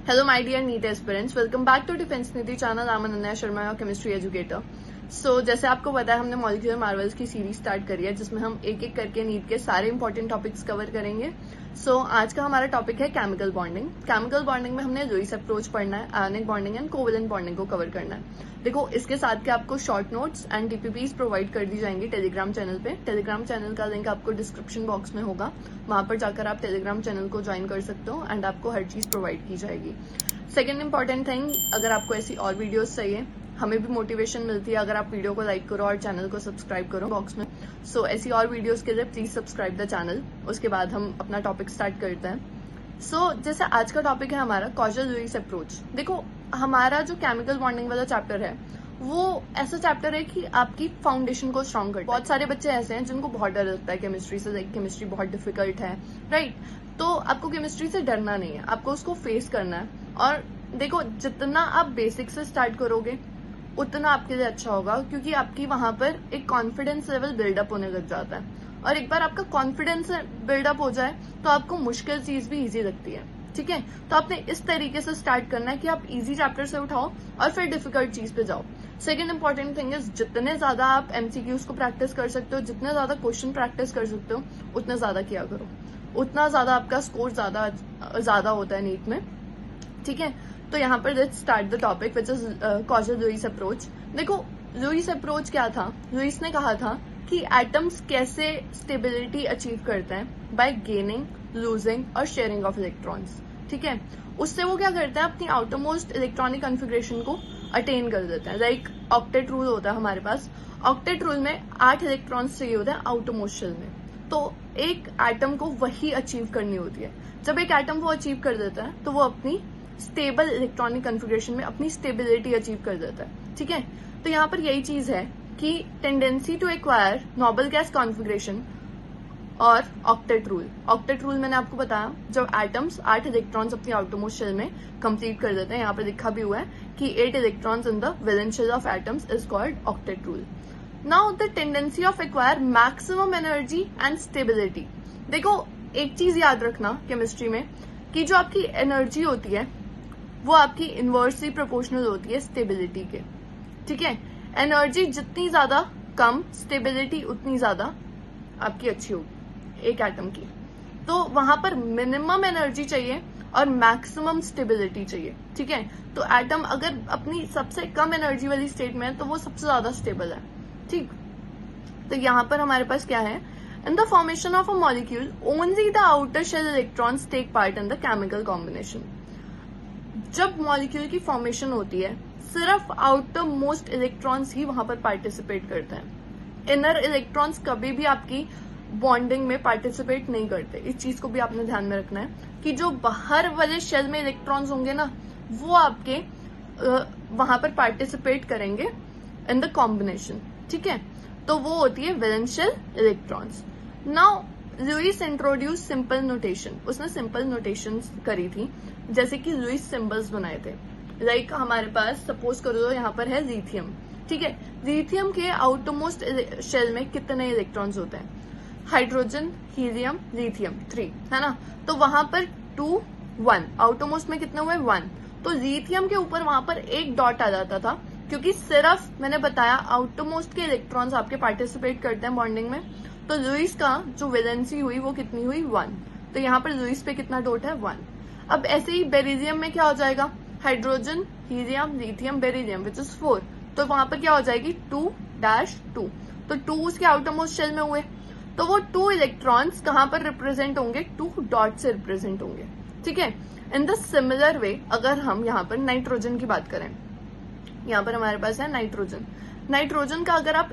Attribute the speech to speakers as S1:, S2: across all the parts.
S1: Hello, my dear NEET aspirants. Welcome back to Defense Nidhi channel. I'm Ananya Sharma, your chemistry educator. जैसे आपको पता है हमने molecular Marvels की series start करी है जिसमें हम एक एक करके नीट के सारे इंपॉर्टेंट टॉपिक्स कवर करेंगे. आज का हमारा टॉपिक है केमिकल बॉन्डिंग. केमिकल बॉन्डिंग में हमने लुईस अप्रोच पढ़ना है, ionic bonding and covalent bonding को कवर करना है. देखो, इसके साथ के आपको short notes and DPPs provide कर दी जाएंगी टेलीग्राम चैनल पे. टेलीग्राम चैनल का लिंक आपको डिस्क्रिप्शन बॉक्स में होगा, वहां पर जाकर आप टेलीग्राम चैनल को ज्वाइन कर सकते हो एंड आपको हर चीज प्रोवाइड की जाएगी. सेकेंड इंपॉर्टेंट थिंग, अगर आपको ऐसी और वीडियोस चाहिए, हमें भी मोटिवेशन मिलती है अगर आप वीडियो को लाइक करो और चैनल को सब्सक्राइब करो बॉक्स में. ऐसी और वीडियोस के लिए प्लीज सब्सक्राइब द चैनल. उसके बाद हम अपना टॉपिक स्टार्ट करते हैं. जैसे आज का टॉपिक है हमारा कॉजल लुईस अप्रोच. देखो, हमारा जो केमिकल बॉन्डिंग वाला चैप्टर है वो ऐसा चैप्टर है कि आपकी फाउंडेशन को स्ट्रॉन्ग करता है. बहुत सारे बच्चे ऐसे हैं जिनको बहुत डर लगता है केमिस्ट्री से, लाइक केमिस्ट्री बहुत डिफिकल्ट है, राइट? तो आपको केमिस्ट्री से डरना नहीं है, आपको उसको फेस करना है. और देखो, जितना आप बेसिक से स्टार्ट करोगे उतना आपके लिए अच्छा होगा, क्योंकि आपकी वहां पर एक कॉन्फिडेंस लेवल बिल्डअप होने लग जाता है. और एक बार आपका कॉन्फिडेंस बिल्डअप हो जाए तो आपको मुश्किल चीज भी इजी लगती है. ठीक है, तो आपने इस तरीके से स्टार्ट करना है कि आप इजी चैप्टर से उठाओ और फिर डिफिकल्ट चीज पे जाओ. सेकेंड इंपॉर्टेंट थिंग इज, जितने ज्यादा आप एमसीक्यूज को प्रैक्टिस कर सकते हो, जितने ज्यादा क्वेश्चन प्रैक्टिस कर सकते हो, उतना ज्यादा किया करो. उतना ज्यादा आपका स्कोर ज्यादा होता है नीट में. ठीक है, तो यहाँ पर let's start the topic which is Kossel Lewis approach. देखो, लुईस अप्रोच क्या था? लुईस ने कहा था कि एटम्स कैसे स्टेबिलिटी अचीव करते हैं बाय गेनिंग, लूजिंग और शेयरिंग ऑफ इलेक्ट्रॉन्स. ठीक है, उससे वो क्या करते हैं, अपनी आउटरमोस्ट इलेक्ट्रॉनिक कॉन्फ़िगरेशन को अटेन कर देते हैं. लाइक ऑक्टेट रूल होता है हमारे पास. ऑक्टेट रूल में 8 इलेक्ट्रॉन्स चाहिए होते हैं आउटरमोस्ट शेल में. तो एक एटम को वही अचीव करनी होती है. जब एक एटम वो अचीव कर देता है तो वो अपनी स्टेबल इलेक्ट्रॉनिक कॉन्फ़िगरेशन में अपनी स्टेबिलिटी अचीव कर देता है. ठीक है, तो यहाँ पर यही चीज है कि tendency to acquire noble gas configuration और ऑक्टेट रूल. ऑक्टेट रूल मैंने आपको बताया, जब एटम्स 8 इलेक्ट्रॉन्स अपनी आउटरमोस्ट शेल में कंप्लीट कर देते हैं. यहाँ पर लिखा भी हुआ है कि 8 electrons in the valence shell of atoms is called octet rule. Now the tendency of acquire maximum energy and stability. देखो, एक चीज याद रखना केमिस्ट्री में कि जो आपकी एनर्जी होती है वो आपकी इनवर्सली प्रोपोर्शनल होती है स्टेबिलिटी के. ठीक है, एनर्जी जितनी ज्यादा कम, स्टेबिलिटी उतनी ज्यादा आपकी अच्छी होगी एक एटम की. तो वहां पर मिनिमम एनर्जी चाहिए और मैक्सिमम स्टेबिलिटी चाहिए. ठीक है, तो एटम अगर अपनी सबसे कम एनर्जी वाली स्टेट में है तो वो सबसे ज्यादा स्टेबल है. ठीक, तो यहाँ पर हमारे पास क्या है, in the formation of a molecule only the outer shell electrons take part in the chemical combination. जब मॉलिक्यूल की फॉर्मेशन होती है सिर्फ आउटर मोस्ट इलेक्ट्रॉन्स ही वहां पर पार्टिसिपेट करते हैं. इनर इलेक्ट्रॉन्स कभी भी आपकी बॉन्डिंग में पार्टिसिपेट नहीं करते. इस चीज को भी आपने ध्यान में रखना है कि जो बाहर वाले शेल में इलेक्ट्रॉन्स होंगे ना, वो आपके वहां पर पार्टिसिपेट करेंगे इन द कॉम्बिनेशन. ठीक है, तो वो होती है valence shell electrons. Now Lewis introduce simple notation. उसने सिंपल नोटेशन करी थी, जैसे कि लुईस सिंबल्स बनाए थे. लाइक हमारे पास सपोज करो तो यहाँ पर है लिथियम. ठीक है, लिथियम के आउटरमोस्ट शेल में कितने इलेक्ट्रॉन्स होते हैं? हाइड्रोजन, हीलियम, लिथियम 3 है ना. तो वहां पर 2, 1. आउटरमोस्ट में कितने हुए? 1. तो लिथियम के ऊपर वहां पर एक डॉट आ जाता था, क्योंकि सिर्फ मैंने बताया आउटरमोस्ट के इलेक्ट्रॉन्स आपके पार्टिसिपेट करते हैं बॉन्डिंग में. तो लुईस का जो वैलेंसी हुई वो कितनी हुई? 1. तो यहाँ पर लुईस पे कितना डॉट है? 1. अब ऐसे ही बेरिलियम में क्या हो जाएगा? Hydrogen, helium, lithium, beryllium which is 4. तो वहां पर क्या हो जाएगी? 2-2. तो 2 उसके आउटरमोस्ट शेल में हुए, तो वो 2 इलेक्ट्रॉन्स कहां पर रिप्रेजेंट होंगे? 2 डॉट से रिप्रेजेंट होंगे. ठीक है, इन द सिमिलर वे अगर हम यहाँ पर नाइट्रोजन की बात करें, यहाँ पर हमारे पास है नाइट्रोजन. नाइट्रोजन का अगर आप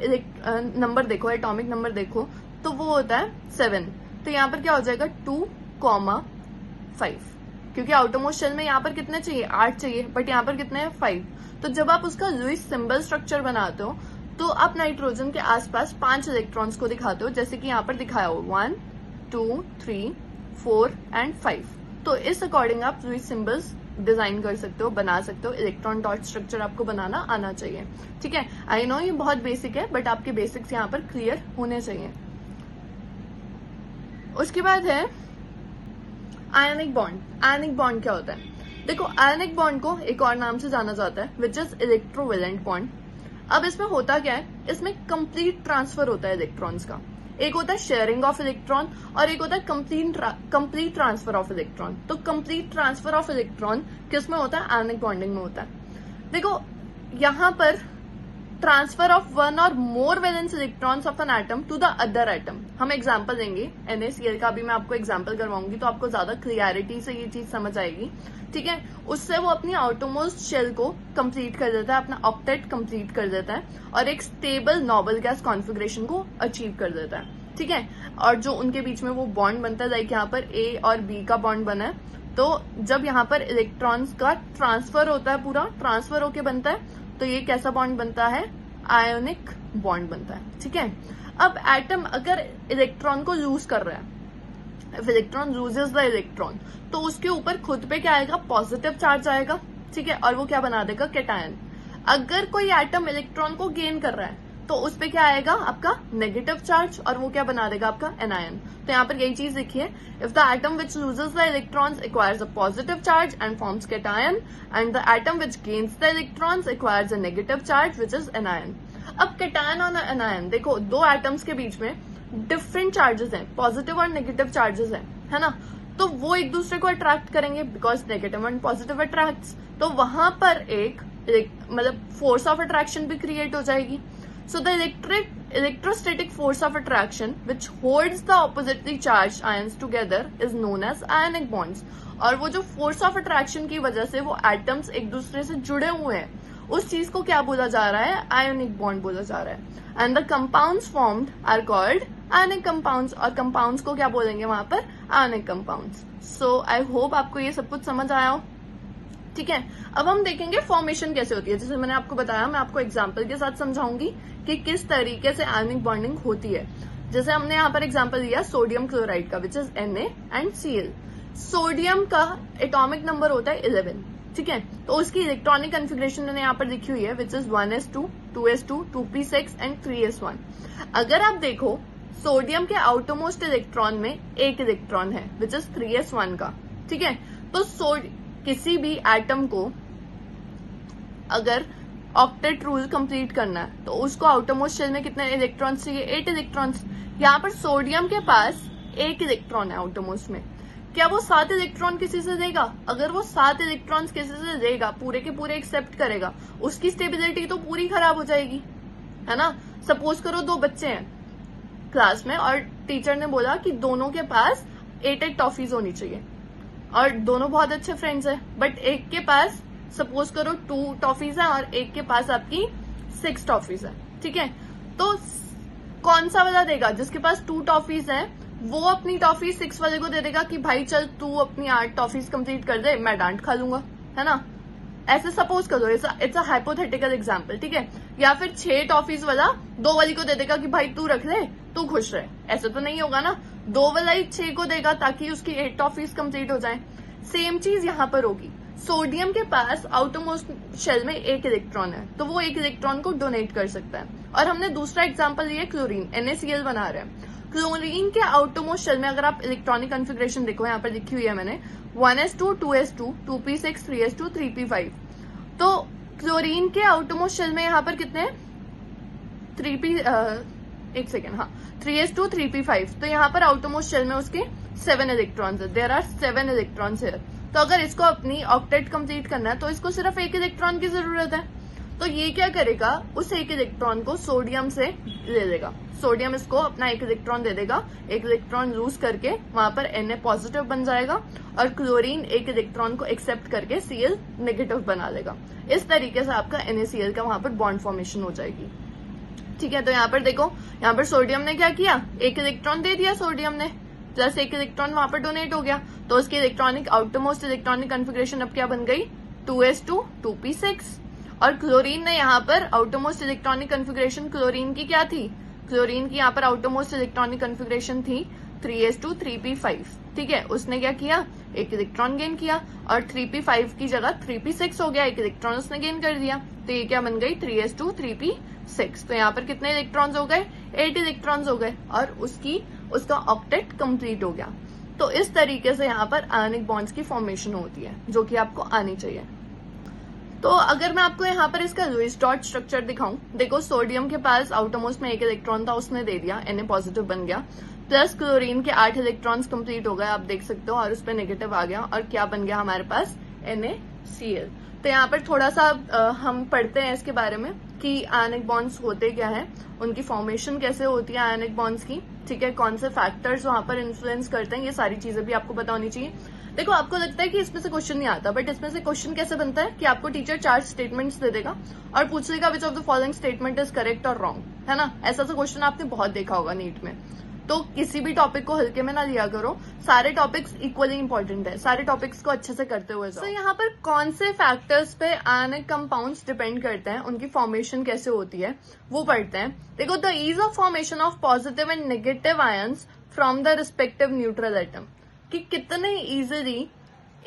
S1: नंबर देखो, एटॉमिक नंबर देखो, तो वो होता है 7. तो यहाँ पर क्या हो जाएगा? 2,5. क्योंकि आउटरमोस्ट शेल में यहाँ पर कितने चाहिए? 8 चाहिए, बट यहाँ पर कितने हैं? 5. तो जब आप उसका लुईस सिंबल स्ट्रक्चर बनाते हो तो आप नाइट्रोजन के आसपास 5 इलेक्ट्रॉन्स को दिखाते हो, जैसे कि यहाँ पर दिखाया हो 1, 2, 3, 4 एंड 5. तो इस अकॉर्डिंग आप लुईस सिंबल्स डिजाइन कर सकते हो, बना सकते हो. इलेक्ट्रॉन डॉट स्ट्रक्चर आपको बनाना आना चाहिए. ठीक है, आई नो ये बहुत बेसिक है, बट आपके बेसिक्स यहाँ पर क्लियर होने चाहिए. उसके बाद है आयनिक बॉन्ड. आयनिक बॉन्ड क्या होता है? देखो आयनिक बॉन्ड को एक और नाम से जाना जाता है विच इज इलेक्ट्रोवेलेंट बॉन्ड। अब इसमें होता क्या है, इसमें कंप्लीट ट्रांसफर होता है इलेक्ट्रॉन्स का। एक होता है शेयरिंग ऑफ इलेक्ट्रॉन और एक होता है कंप्लीट ट्रांसफर ऑफ इलेक्ट्रॉन। तो कंप्लीट ट्रांसफर ऑफ इलेक्ट्रॉन किसमें होता है, आयनिक बॉन्डिंग में होता है। देखो यहाँ पर ट्रांसफर ऑफ वन और more valence electrons of an atom to the other atom. हम एग्जांपल देंगे NaCl का भी, मैं आपको एग्जांपल करवाऊंगी तो आपको ज्यादा क्लियरिटी से ये चीज समझ आएगी। ठीक है, उससे वो अपनी आउटरमोस्ट शेल को कंप्लीट कर देता है, अपना ऑक्टेट कंप्लीट कर देता है और एक स्टेबल नोबल गैस कॉन्फिगरेशन को अचीव कर देता है। ठीक है, और जो उनके बीच में वो बॉन्ड बनता है, लाइक यहाँ पर A और B का बॉन्ड बना है, तो जब यहाँ पर इलेक्ट्रॉन्स का ट्रांसफर होता है, पूरा ट्रांसफर होके बनता है, तो ये कैसा बॉन्ड बनता है, आयोनिक बॉन्ड बनता है। ठीक है, अब एटम अगर इलेक्ट्रॉन को लूज कर रहा है, if electron loses the electron, तो उसके ऊपर खुद पे क्या आएगा, पॉजिटिव चार्ज आएगा। ठीक है, और वो क्या बना देगा, कैटायन। अगर कोई एटम इलेक्ट्रॉन को गेन कर रहा है तो उस पे क्या आएगा, आपका नेगेटिव चार्ज, और वो क्या बना देगा, आपका एनायन। तो यहाँ पर यही चीज लिखी है, if the atom which loses the electrons acquires a positive charge and forms cation and the atom which gains the electrons acquires a negative charge which is anion. अब कैटायन और एनायन, देखो दो एटम्स के बीच में different charges हैं, positive और negative charges हैं, है ना। तो वो एक दूसरे को अट्रैक्ट करेंगे because negative and positive attracts, तो वहां पर एक मतलब फोर्स ऑफ अट्रैक्शन भी क्रिएट हो जाएगी। So the electrostatic force of attraction which holds the oppositely charged ions together is known as ionic bonds। और वो जो force of attraction की वजह से वो atoms एक दूसरे से जुड़े हुए हैं, उस चीज को क्या बोला जा रहा है, ionic bond बोला जा रहा है। And the compounds formed are called ionic compounds, और compounds को क्या बोलेंगे वहां पर, ionic compounds। So I hope आपको ये सब कुछ समझ आया हो। ठीक है, अब हम देखेंगे फॉर्मेशन कैसे होती है। जैसे मैंने आपको बताया, मैं आपको एग्जांपल के साथ समझाऊंगी कि किस तरीके से आयनिक बॉन्डिंग होती है। जैसे हमने यहाँ पर एग्जांपल लिया सोडियम क्लोराइड का which is Na and Cl। Sodium का एटॉमिक नंबर होता है 11। ठीक है, तो उसकी इलेक्ट्रॉनिक कॉन्फ़िगरेशन मैंने यहाँ पर लिखी हुई है which is 1s2, 2s2, 2p6 and 3s1। अगर आप देखो सोडियम के आउटरमोस्ट इलेक्ट्रॉन में एक इलेक्ट्रॉन है विच इज 3s1 का। ठीक है, तो किसी भी एटम को अगर ऑक्टेट रूल कंप्लीट करना है तो उसको आउटरमोस्ट शेल में कितने इलेक्ट्रॉन्स चाहिए, 8 इलेक्ट्रॉन्स। यहाँ पर सोडियम के पास एक इलेक्ट्रॉन है आउटरमोस्ट में, क्या वो 7 इलेक्ट्रॉन किसी से देगा? अगर वो 7 इलेक्ट्रॉन्स किसी से देगा, पूरे के पूरे एक्सेप्ट करेगा, उसकी स्टेबिलिटी तो पूरी खराब हो जाएगी, है ना। सपोज करो 2 बच्चे हैं क्लास में और टीचर ने बोला कि दोनों के पास 8 टॉफीज होनी चाहिए और दोनों बहुत अच्छे फ्रेंड्स हैं, बट एक के पास सपोज करो 2 टॉफीज है और एक के पास आपकी 6 टॉफीज है। ठीक है, तो कौन सा वाला देगा? जिसके पास 2 टॉफीज है वो अपनी टॉफी 6 वाले को दे देगा कि भाई चल तू अपनी 8 टॉफीज कंप्लीट कर दे, मैं डांट खा लूंगा, है ना। ऐसे सपोज करो, इट्स अ हाइपोथेटिकल एग्जाम्पल। ठीक है, या फिर 6 टॉफीज वाला 2 वाली को दे देगा कि भाई तू रख ले, तू खुश रहे। ऐसे तो नहीं होगा ना, 2 वाला ही 6 को देगा ताकि उसकी 8 टॉफीज कंप्लीट हो जाए। सेम चीज यहाँ पर होगी। सोडियम के पास आउटरमोस्ट शेल में 1 इलेक्ट्रॉन है, तो वो 1 इलेक्ट्रॉन को डोनेट कर सकता है। और हमने दूसरा एग्जाम्पल लिया क्लोरीन, NaCl बना रहे हैं। क्लोरीन के आउटरमोस्ट शेल में अगर आप इलेक्ट्रॉनिक कॉन्फ़िगरेशन देखो, यहाँ पर लिखी हुई है मैंने 1s2, 2s2, 2p6, 3s2, 3p5। तो क्लोरीन के आउटरमोस्ट शेल में यहाँ पर कितने 3s2, 3p5। तो यहाँ पर आउटरमोस्ट शेल में उसके 7 इलेक्ट्रॉन्स है, देयर आर 7 इलेक्ट्रॉन्स है। तो अगर इसको अपनी ऑक्टेट कंप्लीट करना है तो इसको सिर्फ 1 इलेक्ट्रॉन की जरूरत है। तो ये क्या करेगा, उस 1 इलेक्ट्रॉन को सोडियम से ले लेगा, सोडियम इसको अपना 1 इलेक्ट्रॉन दे देगा, 1 इलेक्ट्रॉन लूज करके वहां पर Na पॉजिटिव बन जाएगा और क्लोरीन 1 इलेक्ट्रॉन को एक्सेप्ट करके Cl नेगेटिव बना लेगा। इस तरीके से आपका NaCl का वहां पर बॉन्ड फॉर्मेशन हो जाएगी। ठीक है, तो यहाँ पर देखो, यहाँ पर सोडियम ने क्या किया, 1 इलेक्ट्रॉन दे दिया सोडियम ने, प्लस 1 इलेक्ट्रॉन वहां पर डोनेट हो गया, तो उसकी इलेक्ट्रॉनिक आउटरमोस्ट इलेक्ट्रॉनिक कॉन्फ़िगरेशन अब क्या बन गई, 2s2, 2p6। और क्लोरीन ने यहाँ पर आउटरमोस्ट इलेक्ट्रॉनिक कॉन्फ़िगरेशन क्लोरीन की क्या थी, क्लोरीन की यहाँ पर आउटरमोस्ट इलेक्ट्रॉनिक कॉन्फ़िगरेशन थी 3s2, 3p5। ठीक है, उसने क्या किया, 1 इलेक्ट्रॉन गेन किया और 3p5 की जगह 3p6 हो गया, 1 इलेक्ट्रॉन उसने गेन कर दिया, तो ये क्या बन गई 3s2, 3p6। तो यहाँ पर कितने इलेक्ट्रॉन्स हो गए, 8 इलेक्ट्रॉन्स हो गए और उसका ऑक्टेट कंप्लीट हो गया। तो इस तरीके से यहाँ पर आयनिक बॉन्ड्स की फॉर्मेशन होती है, जो कि आपको आनी चाहिए। तो अगर मैं आपको यहाँ पर इसका लुईस डॉट स्ट्रक्चर दिखाऊं, देखो सोडियम के पास आउटरमोस्ट में 1 इलेक्ट्रॉन था, उसने दे दिया, Na पॉजिटिव बन गया, प्लस क्लोरीन के 8 इलेक्ट्रॉन्स कंप्लीट हो गए, आप देख सकते हो, और उस पर नेगेटिव आ गया, और क्या बन गया हमारे पास, NaCl। तो यहाँ पर थोड़ा सा हम पढ़ते हैं इसके बारे में कि आयनिक बॉन्ड्स होते क्या है, उनकी फॉर्मेशन कैसे होती है आयनिक बॉन्ड्स की, ठीक है, कौन से फैक्टर्स वहां पर इन्फ्लुएंस करते हैं, ये सारी चीजें भी आपको पता होनी चाहिए। देखो आपको लगता है कि इसमें से क्वेश्चन नहीं आता, बट इसमें से क्वेश्चन कैसे बनता है कि आपको टीचर 4 स्टेटमेंट्स दे देगा और पूछ लेगा which of the following statement is correct और रॉन्ग, है ना। ऐसा सा क्वेश्चन आपने बहुत देखा होगा नीट में। तो किसी भी टॉपिक को हल्के में ना लिया करो, सारे टॉपिक्स इक्वली इंपॉर्टेंट है, सारे टॉपिक्स को अच्छे से करते हुए जाओ। तो यहाँ पर कौन से फैक्टर्स पे आयनिक कंपाउंड्स डिपेंड करते हैं, उनकी फॉर्मेशन कैसे होती है वो पढ़ते हैं। देखो, the ease of formation of positive and negative ions from the respective neutral atom, कि कितने इजिली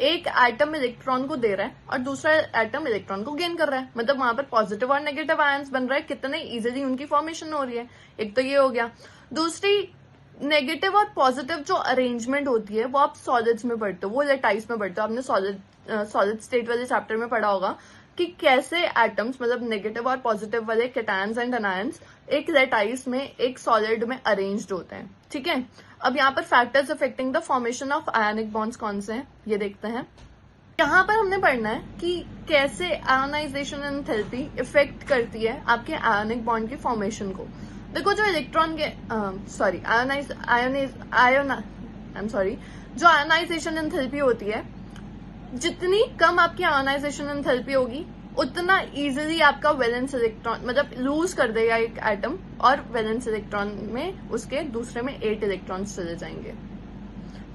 S1: एक एटम इलेक्ट्रॉन को दे रहा है और दूसरा एटम इलेक्ट्रॉन को गेन कर रहा है, मतलब वहां पर पॉजिटिव और नेगेटिव आयंस बन रहा है, कितने इजिली उनकी फॉर्मेशन हो रही है। एक तो ये हो गया। दूसरी, नेगेटिव और पॉजिटिव जो अरेंजमेंट होती है वो आप सॉलिड्स में पढ़ते हो, वो लेटाइस में पढ़ते हो। आपने सॉलिड स्टेट वाले चैप्टर में पढ़ा होगा कि कैसे एटम्स, मतलब नेगेटिव और पॉजिटिव वाले कैटायंस एंड एनायंस एक लेटाइस में, एक सॉलिड में अरेंज्ड होते हैं, ठीक है। अब यहाँ पर factors affecting the formation of ionic bonds कौन से हैं ये देखते हैं। यहाँ पर हमने पढ़ना है कि कैसे आयोनाइजेशन एंथैल्पी इफेक्ट करती है आपके आयनिक बॉन्ड की फॉर्मेशन को। देखो, जो इलेक्ट्रॉन के जो आयोनाइजेशन एंथैल्पी होती है, जितनी कम आपकी आयोनाइजेशन एंथैल्पी होगी उतना इजीली आपका वैलेंस इलेक्ट्रॉन, मतलब लूज कर देगा एक एटम, और वैलेंस इलेक्ट्रॉन में उसके दूसरे में 8 इलेक्ट्रॉन्स चले जाएंगे,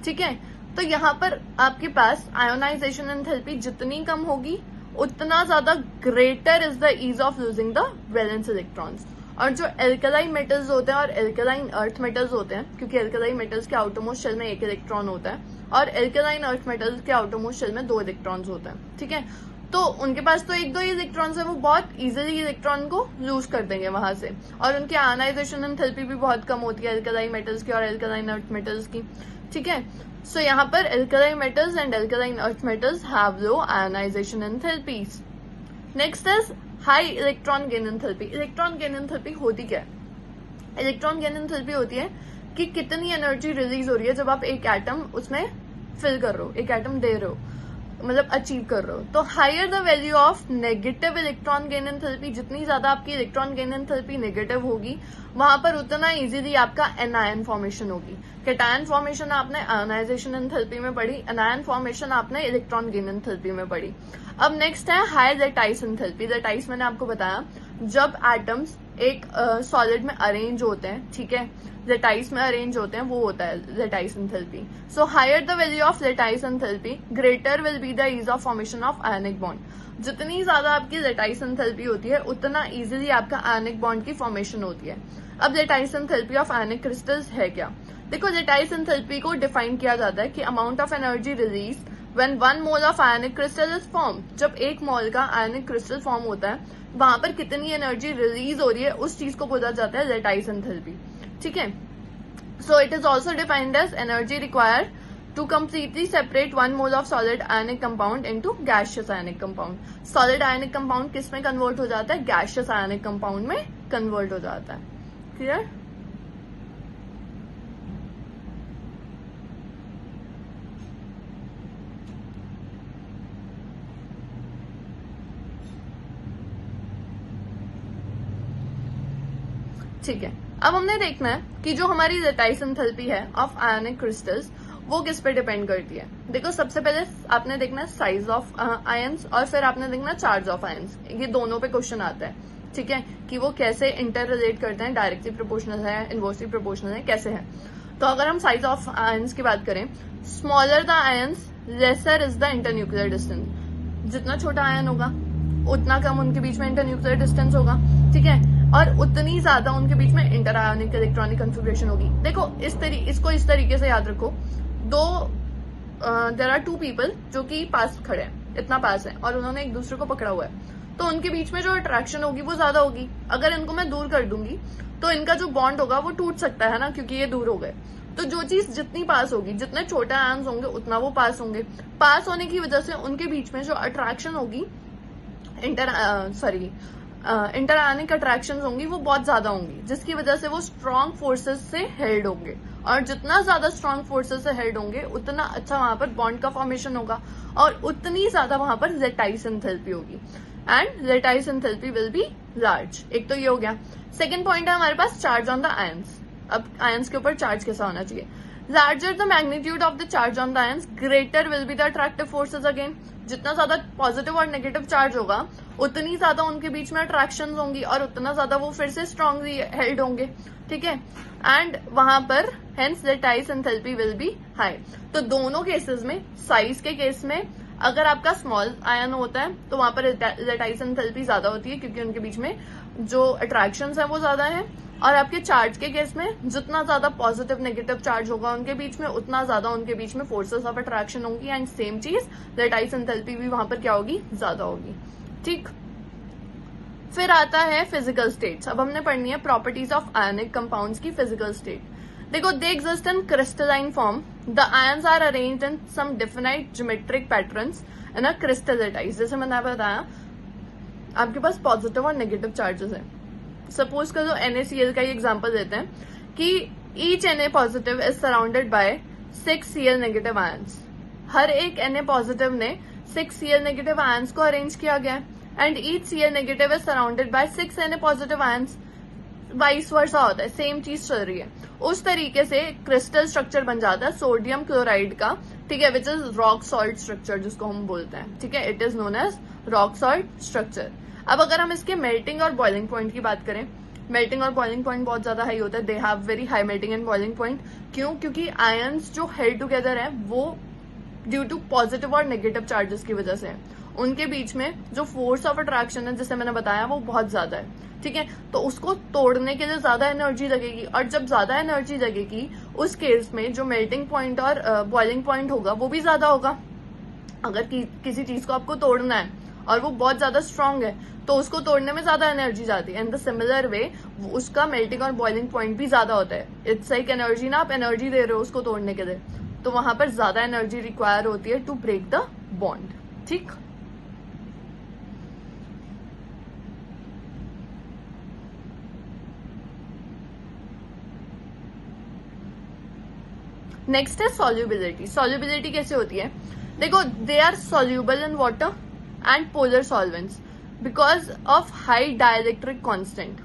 S1: ठीक है। तो यहाँ पर आपके पास आयोनाइजेशन एंथैल्पी जितनी कम होगी उतना ज्यादा greater is the ease of losing the valence electrons. और जो एल्कलाइन मेटल्स होते हैं और एल्कलाइन अर्थ मेटल्स होते हैं, क्योंकि एल्कलाइन मेटल्स के आउटरमोस्ट शेल में 1 इलेक्ट्रॉन होता है और एल्कलाइन अर्थ मेटल्स के आउटरमोस्ट शेल में 2 इलेक्ट्रॉन्स होते हैं, ठीक है। तो उनके पास तो 1-2 इलेक्ट्रॉन्स है, वो बहुत इजीली इलेक्ट्रॉन को लूज कर देंगे वहां से, और उनकी आयोनाइजेशन एंथैल्पी भी बहुत कम होती है एल्कलाइन मेटल्स की और एल्कलाइन अर्थ मेटल्स की, ठीक है। सो यहाँ पर alkaline metals and alkaline earth metals have low ionization enthalpies. Next is high electron gain enthalpy. Electron gain enthalpy होती क्या है? इलेक्ट्रॉन गेन एंथैल्पी होती है कि कितनी एनर्जी रिलीज हो रही है जब आप एक एटम उसमें फिल कर रहे हो, एक एटम दे रहे हो, मतलब अचीव कर रहे हो। तो higher the value of negative electron gain enthalpy, जितनी ज्यादा आपकी इलेक्ट्रॉन गेन एंथैल्पी नेगेटिव होगी वहां पर उतना इजीली आपका एनायन फॉर्मेशन होगी। कैटायन फॉर्मेशन आपने आयोनाइजेशन एंथैल्पी में पढ़ी, एनायन फॉर्मेशन आपने इलेक्ट्रॉन गेन एंथैल्पी में पढ़ी। अब नेक्स्ट है हाई लेटाइस एंथैल्पी। लेटाइस मैंने आपको बताया जब एटम्स एक सॉलिड में अरेंज होते हैं, ठीक है, लेटाइस में अरेंज होते हैं, वो होता है lattice enthalpy. So higher the value of lattice enthalpy greater will be the ease of formation of ionic bond. जितनी ज्यादा आपकी लेटाइस एंथैल्पी होती है उतना इजीली आपका आयनिक बॉन्ड की फॉर्मेशन होती है। अब lattice enthalpy of ionic crystals है क्या? देखो, लेटाइस एंथैल्पी को डिफाइन किया जाता है कि amount of energy release when 1 mole of ionic crystal is form. जब 1 मोल का आयनिक क्रिस्टल फॉर्म होता है वहां पर कितनी एनर्जी रिलीज हो रही है उस चीज को बोला जाता है लेटाइस एंथैल्पी, ठीक है। So it is also defined as energy required to completely separate 1 mole of solid ionic compound into gaseous ionic compound। solid ionic compound किस में कन्वर्ट हो जाता है? gaseous ionic compound में कन्वर्ट हो जाता है। क्लियर? ठीक है, अब हमने देखना है कि जो हमारी लेटाइस एंथैल्पी है ऑफ आयनिक क्रिस्टल्स वो किस पे डिपेंड करती है। देखो, सबसे पहले आपने देखना साइज ऑफ आयंस और फिर आपने देखना चार्ज ऑफ आयंस। ये दोनों पे क्वेश्चन आता है, ठीक है, कि वो कैसे इंटर रिलेट करते हैं, डायरेक्टली प्रोपोर्शनल है, इनवर्सली प्रोपोर्शनल है, कैसे है। तो अगर हम साइज ऑफ आयंस की बात करें, smaller the ions lesser is the internuclear distance. जितना छोटा आयन होगा उतना कम उनके बीच में इंटरन्यूक्लियर डिस्टेंस होगा, ठीक है, और उतनी ज्यादा उनके बीच में इंटर आयोनिक इलेक्ट्रॉनिक कन्फिग्रेशन होगी। देखो, इसको इस तरीके से याद रखो, देयर आर 2 पीपल जो कि पास खड़े हैं, इतना पास है, और उन्होंने एक दूसरे को पकड़ा हुआ है, तो उनके बीच में जो अट्रैक्शन होगी वो ज्यादा होगी। अगर इनको मैं दूर कर दूंगी तो इनका जो बॉन्ड होगा वो टूट सकता है ना, क्योंकि ये दूर हो गए। तो जो चीज जितनी पास होगी, जितने छोटे आयंस होंगे उतना वो पास होंगे। पास होने की वजह से उनके बीच में जो अट्रैक्शन होगी, इंटर आयनिक अट्रैक्शन होंगी वो बहुत ज्यादा होंगी, जिसकी वजह से वो स्ट्रॉन्ग फोर्सेस से हेल्ड होंगे। और जितना ज्यादा स्ट्रॉन्ग फोर्सेस से हेल्ड होंगे उतना अच्छा वहां पर बॉन्ड का फॉर्मेशन होगा और उतनी ज्यादा वहां पर लेटाइस एंथैल्पी होगी and lattice enthalpy will be large. एक तो ये हो गया। सेकेंड पॉइंट है हमारे पास चार्ज ऑन द आयंस। अब आयंस के ऊपर चार्ज कैसा होना चाहिए? Larger the magnitude of the charge on the ions, greater will be the attractive forces again. जितना ज्यादा पॉजिटिव और नेगेटिव चार्ज होगा उतनी ज्यादा उनके बीच में अट्रैक्शन होंगी और उतना ज्यादा वो फिर से स्ट्रांगली हेल्ड होंगे, ठीक है। एंड वहां पर hence lattice enthalpy will be high. तो दोनों केसेस में, साइज के केस में अगर आपका स्मॉल आयन होता है तो वहां पर लेटाइस एंथैल्पी ज्यादा होती है क्योंकि उनके बीच में जो अट्रैक्शंस है वो ज्यादा है। और आपके चार्ज के केस में जितना ज्यादा पॉजिटिव नेगेटिव चार्ज होगा उनके बीच में उतना ज्यादा उनके बीच में फोर्सेस ऑफ अट्रैक्शन होंगी एंड सेम चीज लेटाइस एंथैल्पी भी वहां पर क्या होगी? ज्यादा होगी, ठीक। फिर आता है फिजिकल स्टेट्स। अब हमने पढ़नी है प्रॉपर्टीज ऑफ आयनिक कंपाउंड्स की फिजिकल स्टेट। देखो, they exist in crystalline form, the ions are arranged in some definite geometric patterns in a crystal lattice. जैसे मैंने बताया आपके पास पॉजिटिव और नेगेटिव चार्जेस है। सपोज कर लो NaCl का ही एग्जांपल देते हैं कि each Na positive is surrounded by 6 Cl negative ions. हर एक Na पॉजिटिव ने 6 Cl नेगेटिव आयंस को अरेंज किया गया है and each Cl negative is surrounded by 6 Na positive ions. Vice versa होता है, सेम चीज चल रही है। उस तरीके से क्रिस्टल स्ट्रक्चर बन जाता है सोडियम क्लोराइड का, ठीक है, which is rock salt structure जिसको हम बोलते हैं, ठीक है। It is known as rock salt structure. अब अगर हम इसके मेल्टिंग और बॉइलिंग पॉइंट की बात करें, मेल्टिंग और बॉइलिंग पॉइंट बहुत ज्यादा हाई होता है। They have very high melting and boiling point. क्यों? क्योंकि आयंस जो हेल्ड टुगेदर है वो ड्यू टू पॉजिटिव और नेगेटिव चार्जेस की वजह से है। उनके बीच में जो फोर्स ऑफ अट्रैक्शन है जैसे मैंने बताया वो बहुत ज्यादा है, ठीक है। तो उसको तोड़ने के लिए ज्यादा एनर्जी लगेगी और जब ज्यादा एनर्जी लगेगी उस केस में जो मेल्टिंग पॉइंट और बॉइलिंग पॉइंट होगा वो भी ज्यादा होगा। अगर किसी चीज को आपको तोड़ना है और वो बहुत ज्यादा स्ट्रांग है तो उसको तोड़ने में ज्यादा एनर्जी जाती है। इन द सिमिलर वे उसका मेल्टिंग और बॉइलिंग पॉइंट भी ज्यादा होता है। इट्स लाइक एनर्जी ना, आप एनर्जी दे रहे हो उसको तोड़ने के लिए, तो वहां पर ज्यादा एनर्जी रिक्वायर होती है टू ब्रेक द बॉन्ड, ठीक। नेक्स्ट है सॉल्युबिलिटी। सॉल्युबिलिटी कैसे होती है? देखो, they are soluble in water and polar solvents because of high dielectric constant.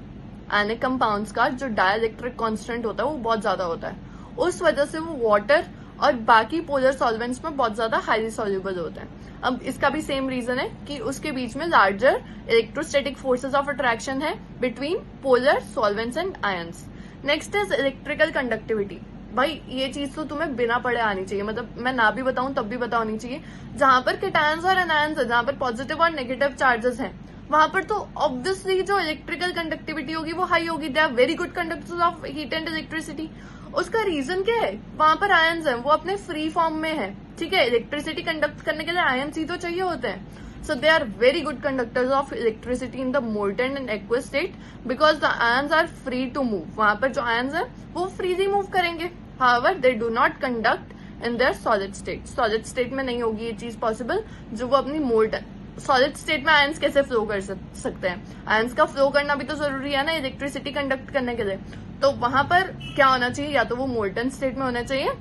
S1: Ionic compounds का जो डाइलेक्ट्रिक कांस्टेंट होता है वो बहुत ज्यादा होता है, उस वजह से वो वाटर और बाकी पोलर सॉल्वेंट्स में बहुत ज्यादा हाईली सॉल्यूबल होता है। अब इसका भी सेम रीजन है कि उसके बीच में larger electrostatic forces of attraction है between polar solvents and ions. Next is electrical conductivity. भाई ये चीज तो तुम्हें बिना पढ़े आनी चाहिए, मतलब मैं ना भी बताऊं तब भी पता होनी चाहिए। जहां पर केटायंस और एनायंस है, जहां पर पॉजिटिव और नेगेटिव चार्जेस हैं, वहां पर तो ऑब्वियसली जो इलेक्ट्रिकल कंडक्टिविटी होगी वो हाई होगी। They are very good conductors of heat and electricity. उसका रीजन क्या है? वहां पर आयंस है, वो अपने फ्री फॉर्म में है, ठीक है। इलेक्ट्रिसिटी कंडक्ट करने के लिए आयंस ही तो चाहिए होते हैं। So they are very good conductors of electricity in the molten and aqueous state because the ions are free to move. वहां पर जो ions है वो freely move करेंगे। However, they do not conduct in their solid state. Solid state में नहीं होगी ये चीज possible, जो वो अपनी molten सॉलिड स्टेट में आयंस कैसे फ्लो कर सकते हैं? आयंस का फ्लो करना भी तो जरूरी है ना इलेक्ट्रिसिटी कंडक्ट करने के लिए। तो वहां पर क्या होना चाहिए? या तो वो मोल्टन स्टेट में होना चाहिए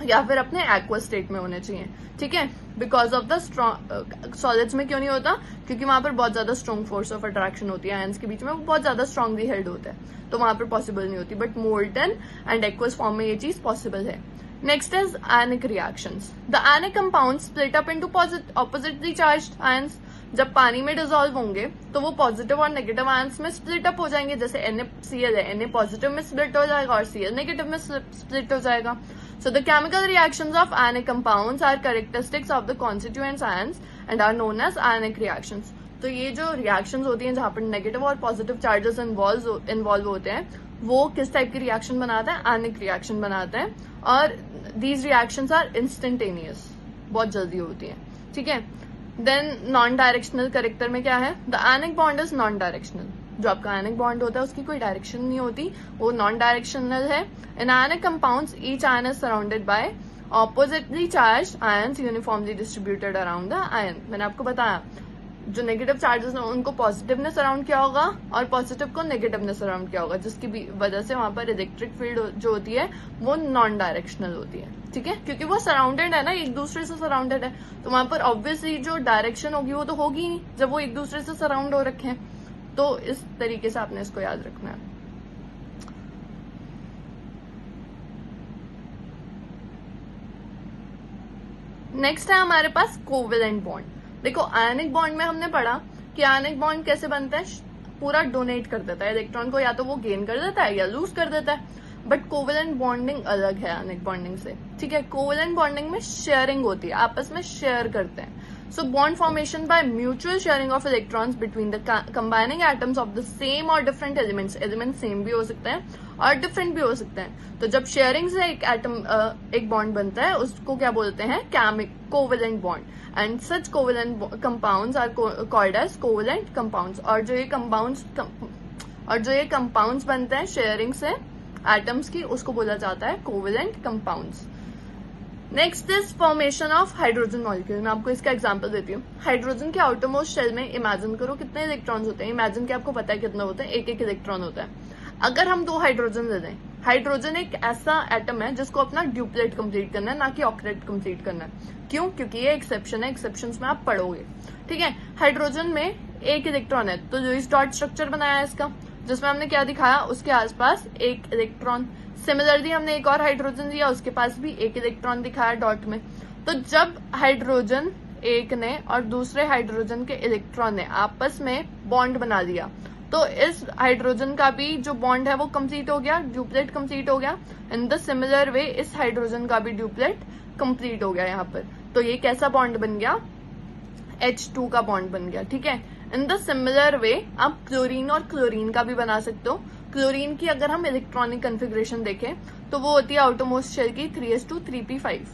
S1: या फिर अपने एक्वस स्टेट में होने चाहिए, ठीक है। Because of the strong solids में क्यों नहीं होता? क्योंकि वहां पर बहुत ज्यादा स्ट्रॉन्ग फोर्स ऑफ अट्रैक्शन होती है आयंस के बीच में, वो बहुत ज्यादा स्ट्रांगली हेल्ड होता है, तो वहां पर पॉसिबल नहीं होती। But molten and aqueous form में ये चीज पॉसिबल है। Next is ionic reactions. The ionic compounds split up into oppositely charged ions. जब पानी में डिसॉल्व होंगे तो वो पॉजिटिव और नेगेटिव आयंस में स्प्लिट अप हो जाएंगे। जैसे NaCl है, Na पॉजिटिव में स्प्लिट हो जाएगा और Cl नेगेटिव में स्प्लिट हो जाएगा। So the chemical reactions of ionic compounds are characteristics of the constituent ions and are known as ionic reactions. तो ये जो reactions होती हैं जहाँ पर नेगेटिव और पॉजिटिव चार्जेस इन्वॉल्व होते हैं, वो किस टाइप की रिएक्शन बनाता है? आयनिक रिएक्शन बनाते हैं। और these reactions are instantaneous, बहुत जल्दी होती है, ठीक है। देन नॉन डायरेक्शनल कैरेक्टर में क्या है? The ionic bond is non directional. जो आपका आयनिक बॉन्ड होता है उसकी कोई डायरेक्शन नहीं होती, वो नॉन डायरेक्शनल है। In ionic compounds each ion is surrounded by oppositely charge ions uniformly distributed around the ion. मैंने आपको बताया जो नेगेटिव चार्जेस हैं उनको पॉजिटिव ने सराउंड किया होगा और पॉजिटिव को नेगेटिव ने सराउंड किया होगा, जिसकी वजह से वहां पर इलेक्ट्रिक फील्ड जो होती है वो नॉन डायरेक्शनल होती है। ठीक है, क्योंकि वो सराउंडेड है ना, एक दूसरे से सराउंडेड है, तो वहां पर ऑब्वियसली जो डायरेक्शन होगी वो तो होगी ही जब वो एक दूसरे से सराउंड हो रखे हैं। तो इस तरीके से आपने इसको याद रखना है। नेक्स्ट है हमारे पास कोवेलेंट बॉन्ड। देखो आयनिक बॉन्ड में हमने पढ़ा कि आयनिक बॉन्ड कैसे बनता है, पूरा डोनेट कर देता है इलेक्ट्रॉन को, या तो वो गेन कर देता है या लूज कर देता है। बट कोवेलेंट बॉन्डिंग अलग है आयनिक बॉन्डिंग से। ठीक है, कोवेलेंट बॉन्डिंग में शेयरिंग होती है, आपस में शेयर करते हैं। So bond formation by mutual sharing of electrons between the combining atoms of the same और डिफरेंट एलिमेंट्स। एलिमेंट सेम भी हो सकते हैं और डिफरेंट भी हो सकते हैं। तो जब शेयरिंग से एक एटम एक बॉन्ड बनता है उसको क्या बोलते हैं, covalent bond. And such covalent compounds are called as covalent compounds. और जो ये कंपाउंड्स बनते हैं शेयरिंग से एटम्स की, उसको बोला जाता है covalent compounds. Next is formation of hydrogen molecule. मैं आपको इसका एग्जांपल देती हूँ। हाइड्रोजन के आउटरमोस्ट शेल में इमेजिन करो कितने इलेक्ट्रॉन्स होते हैं। इमेजिन के आपको पता है कितने होते हैं, एक एक इलेक्ट्रॉन होता है। अगर हम 2 हाइड्रोजन ले लें, हाइड्रोजन एक ऐसा एटम है जिसको अपना ड्यूप्लेट कंप्लीट करना है, ना कि ऑक्टेट कंप्लीट करना है। क्यों? क्योंकि ये एक्सेप्शन है, एक्सेप्शंस में आप पढ़ोगे। ठीक है, हाइड्रोजन में एक इलेक्ट्रॉन है, तो जो इस डॉट स्ट्रक्चर बनाया है इसका, जिसमें हमने क्या दिखाया, उसके आसपास एक इलेक्ट्रॉन। सिमिलरली हमने एक और हाइड्रोजन लिया, उसके पास भी एक इलेक्ट्रॉन दिखाया डॉट में। तो जब हाइड्रोजन एक ने और दूसरे हाइड्रोजन के इलेक्ट्रॉन ने आपस में बॉन्ड बना लिया, तो इस हाइड्रोजन का भी जो बॉन्ड है वो कंप्लीट हो गया, ड्यूप्लेट कंप्लीट हो गया। इन द सिमिलर वे इस हाइड्रोजन का भी ड्यूप्लेट कंप्लीट हो गया यहाँ पर। तो ये कैसा बॉन्ड बन गया, H2 का बॉन्ड बन गया। ठीक है, इन द सिमिलर वे आप क्लोरीन और क्लोरीन का भी बना सकते हो। क्लोरीन की अगर हम इलेक्ट्रॉनिक कॉन्फ़िगरेशन देखें तो वो होती है आउटरमोस्ट शेल की 3s2 3p5।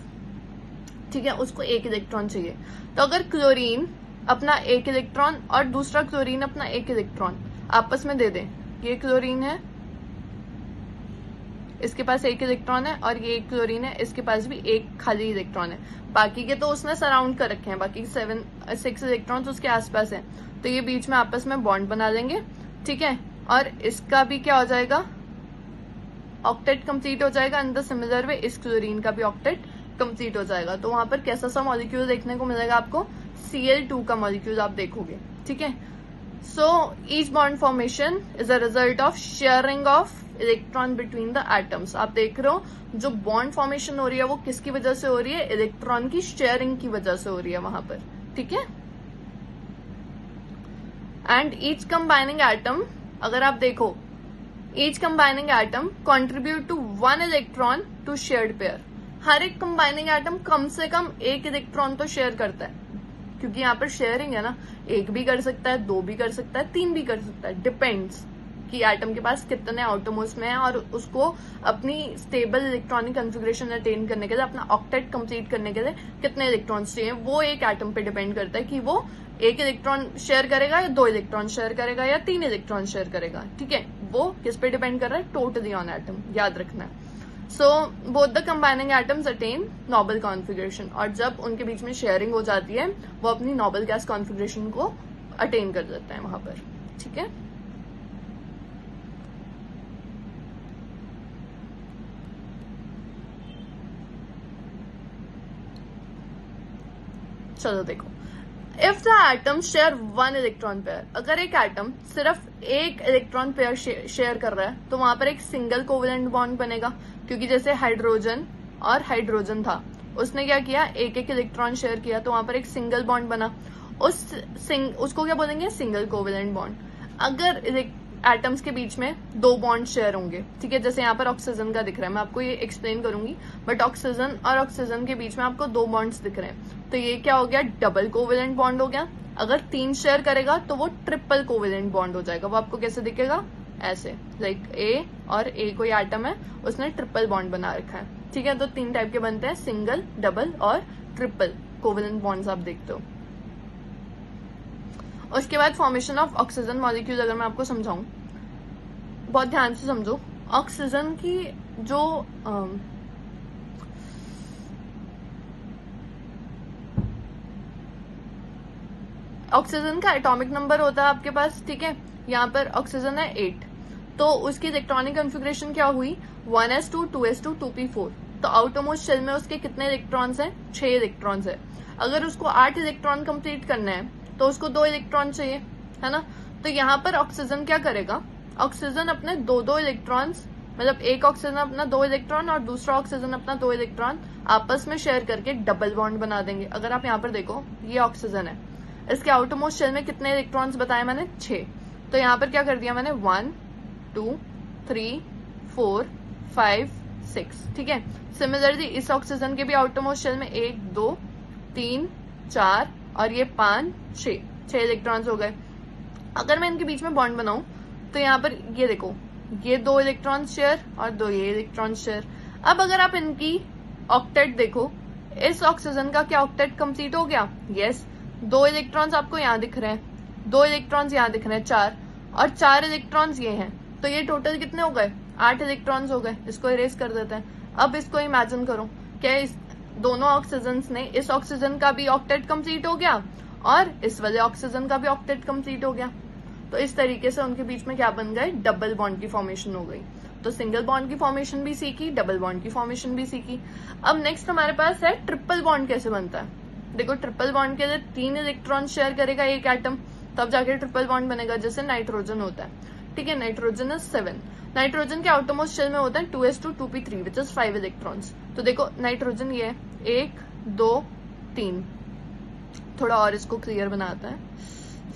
S1: ठीक है, उसको एक इलेक्ट्रॉन चाहिए। तो अगर क्लोरीन अपना एक इलेक्ट्रॉन और दूसरा क्लोरीन अपना एक इलेक्ट्रॉन आपस में दे दें, ये क्लोरीन है, इसके पास एक इलेक्ट्रॉन है, और ये एक क्लोरीन है, इसके पास भी एक खाली इलेक्ट्रॉन है। बाकी के तो उसने सराउंड कर रखे हैं, बाकी 6 इलेक्ट्रॉन्स उसके आसपास हैं। तो ये बीच में आपस में बॉन्ड बना लेंगे। ठीक है, और इसका भी क्या हो जाएगा, ऑक्टेट कंप्लीट हो जाएगा। इन द सिमिलर वे इस क्लोरीन का भी ऑक्टेट कंप्लीट हो जाएगा। तो वहां पर कैसा सा मॉलिक्यूल देखने को मिलेगा आपको, Cl2 का मॉलिक्यूल आप देखोगे। ठीक है, so each bond formation is a result of sharing of electron between the atoms. आप देख रहे हो जो बॉन्ड फॉर्मेशन हो रही है वो किसकी वजह से हो रही है, इलेक्ट्रॉन की शेयरिंग की वजह से हो रही है वहां पर। ठीक है, एंड ईच कंबाइनिंग एटम, अगर आप देखो, each combining atom contribute to 1 electron to shared pair. हर एक कंबाइनिंग एटम कम से कम एक इलेक्ट्रॉन तो शेयर करता है, क्योंकि यहाँ पर शेयरिंग है ना, एक भी कर सकता है, 2 भी कर सकता है, 3 भी कर सकता है, डिपेंड्स कि एटम के पास कितने आउटरमोस्ट में है और उसको अपनी स्टेबल इलेक्ट्रॉनिक कॉन्फ़िगरेशन अटेन करने के लिए, अपना ऑक्टेट कंप्लीट करने के लिए कितने इलेक्ट्रॉन्स चाहिए, वो एक एटम पे डिपेंड करता है कि वो एक इलेक्ट्रॉन शेयर करेगा या 2 इलेक्ट्रॉन शेयर करेगा या 3 इलेक्ट्रॉन शेयर करेगा। ठीक है, वो किस पे डिपेंड कर रहा है, टोटली ऑन एटम, याद रखना है। So both the combining atoms attain noble configuration, और जब उनके बीच में शेयरिंग हो जाती है वो अपनी नोबल गैस कॉन्फ़िगरेशन को अटेन कर देता है वहां पर। ठीक है, चलो देखो, if the atom share 1 electron pair, अगर एक एटम सिर्फ एक इलेक्ट्रॉन पेयर शेयर कर रहा है तो वहां पर एक सिंगल कोवेलेंट बॉन्ड बनेगा, क्योंकि जैसे हाइड्रोजन और हाइड्रोजन था, उसने क्या किया, एक एक इलेक्ट्रॉन शेयर किया, तो वहां पर एक सिंगल बॉन्ड बना। उसको क्या बोलेंगे, सिंगल कोवेलेंट बॉन्ड। अगर एटम्स के बीच में 2 बॉन्ड शेयर होंगे, ठीक है, जैसे यहाँ पर ऑक्सीजन का दिख रहा है, मैं आपको ये एक्सप्लेन करूंगी, बट ऑक्सीजन और ऑक्सीजन के बीच में आपको 2 बॉन्ड्स दिख रहे हैं, तो ये क्या हो गया, डबल कोवेलेंट बॉन्ड हो गया। अगर 3 शेयर करेगा तो वो ट्रिपल कोवेलेंट बॉन्ड हो जाएगा। वो आपको कैसे दिखेगा, ऐसे, लाइक ए और ए कोई एटम है, उसने ट्रिपल बॉन्ड बना रखा है। ठीक है, तो 3 टाइप के बनते हैं, सिंगल, डबल और ट्रिपल कोवेलेंट बॉन्ड्स आप देखते हो। उसके बाद फॉर्मेशन ऑफ ऑक्सीजन मॉलिक्यूल अगर मैं आपको समझाऊं, बहुत ध्यान से समझो। ऑक्सीजन की जो ऑक्सीजन का एटॉमिक नंबर होता है आपके पास, ठीक है, यहाँ पर ऑक्सीजन है 8, तो उसकी इलेक्ट्रॉनिक कॉन्फ़िगरेशन क्या हुई 1s2 2s2 2p4। तो आउटरमोस्ट शेल में उसके कितने इलेक्ट्रॉन्स हैं 6 इलेक्ट्रॉन्स है। अगर उसको 8 इलेक्ट्रॉन कंप्लीट करना है तो उसको 2 इलेक्ट्रॉन चाहिए, है ना। तो यहाँ पर ऑक्सीजन क्या करेगा, ऑक्सीजन अपने 2 इलेक्ट्रॉन्स, मतलब एक ऑक्सीजन अपना 2 इलेक्ट्रॉन और दूसरा ऑक्सीजन अपना 2 इलेक्ट्रॉन आपस में शेयर करके डबल बॉन्ड बना देंगे। अगर आप यहाँ पर देखो ये ऑक्सीजन है, इसके आउटरमोस्ट शेल में कितने इलेक्ट्रॉन्स बताए मैंने 6, तो यहाँ पर क्या कर दिया मैंने 1 2 3 4 5 6, ठीक है। सिमिलरली इस ऑक्सीजन के भी आउटरमोस्ट शेल में 1 2 3 4 और ये 5 6 इलेक्ट्रॉन्स हो गए। अगर मैं इनके बीच में बॉन्ड बनाऊं तो यहाँ पर ये देखो ये 2 इलेक्ट्रॉन शेयर और 2 ये इलेक्ट्रॉन शेयर। अब अगर आप इनकी ऑक्टेट देखो, इस ऑक्सीजन का क्या ऑक्टेट कंप्लीट हो गया, यस। 2 इलेक्ट्रॉन्स आपको यहाँ दिख रहे हैं, 2 इलेक्ट्रॉन्स यहाँ दिख रहे हैं 4, और 4 इलेक्ट्रॉन्स ये हैं, तो ये टोटल कितने हो गए 8 इलेक्ट्रॉन्स हो गए। इसको इरेज कर देते हैं। अब इसको इमेजिन करो, क्या इस दोनों ऑक्सीजन ने, इस ऑक्सीजन का भी ऑक्टेट कंप्लीट हो गया और इस वाले ऑक्सीजन का भी ऑक्टेट कंप्लीट हो गया। तो इस तरीके से उनके बीच में क्या बन गए, डबल बॉन्ड की फॉर्मेशन हो गई। तो सिंगल बॉन्ड की फॉर्मेशन भी सीखी, डबल बॉन्ड की फॉर्मेशन भी सीखी। अब नेक्स्ट हमारे पास है ट्रिपल बॉन्ड कैसे बनता है। देखो ट्रिपल बॉन्ड के लिए 3 इलेक्ट्रॉन शेयर करेगा एक एटम, तब जाके ट्रिपल बॉन्ड बनेगा, जैसे नाइट्रोजन होता है, ठीक है। नाइट्रोजन इज 7, नाइट्रोजन के आउटरमोस्ट शेल में होता है 2s2 2p3 which is 5 electrons. तो देखो नाइट्रोजन ये 1 2 3, थोड़ा और इसको क्लियर बनाता है,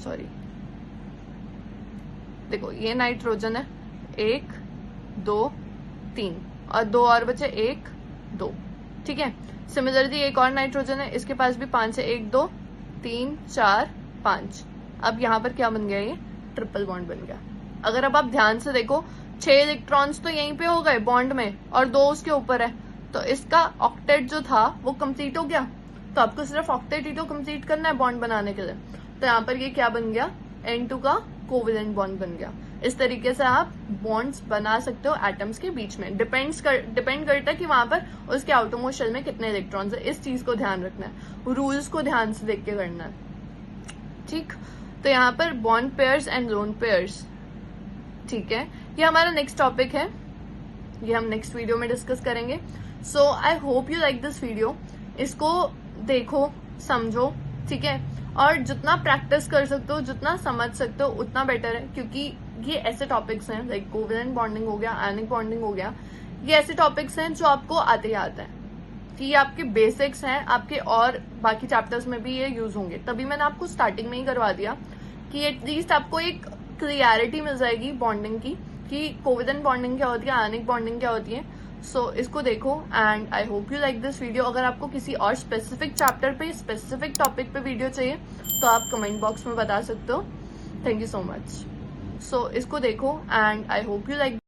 S1: सॉरी। देखो ये नाइट्रोजन है 1 2 3 और 2 और बचे 1 2, ठीक है। सिमिलरली एक और नाइट्रोजन है, इसके पास भी 5 है, 1 2 3 4 5। अब यहाँ पर क्या बन गया, ये ट्रिपल बॉन्ड बन गया। अगर अब आप ध्यान से देखो 6 इलेक्ट्रॉन्स तो यहीं पे हो गए बॉन्ड में और 2 उसके ऊपर है, तो इसका ऑक्टेट जो था वो कंप्लीट हो गया। तो आपको सिर्फ ऑक्टेट ही तो कंप्लीट करना है बॉन्ड बनाने के लिए। तो यहाँ पर ये क्या बन गया, N2 का कोवेलेंट बॉन्ड बन गया। इस तरीके से आप बॉन्ड्स बना सकते हो एटम्स के बीच में। डिपेंड करता है कि वहां पर उसके आउटरमोस्ट शेल में कितने इलेक्ट्रॉन्स है। इस चीज को ध्यान रखना है, रूल्स को ध्यान से देख के करना है, ठीक। तो यहाँ पर bond pairs and lone pairs, ठीक है, ये हमारा नेक्स्ट टॉपिक है, ये हम नेक्स्ट वीडियो में डिस्कस करेंगे। So I hope you like this video. इसको देखो, समझो, ठीक है, और जितना प्रैक्टिस कर सकते हो, जितना समझ सकते हो उतना बेटर है, क्योंकि ये ऐसे टॉपिक्स हैं लाइक कोवेलेंट बॉन्डिंग हो गया, आयनिक बॉन्डिंग हो गया, ये ऐसे टॉपिक्स हैं जो आपको आते ही आते हैं, कि ये आपके बेसिक्स हैं, आपके और बाकी चैप्टर्स में भी ये यूज होंगे। तभी मैंने आपको स्टार्टिंग में ही करवा दिया कि एटलीस्ट आपको एक क्लियरिटी मिल जाएगी बॉन्डिंग की, कि कोवेलेंट बॉन्डिंग क्या होती है, आयनिक बॉन्डिंग क्या होती है। सो इसको देखो and I hope you like this video. अगर आपको किसी और स्पेसिफिक चैप्टर पे, स्पेसिफिक टॉपिक पे वीडियो चाहिए तो आप कमेंट बॉक्स में बता सकते हो। Thank you so much. So इसको देखो and I hope you like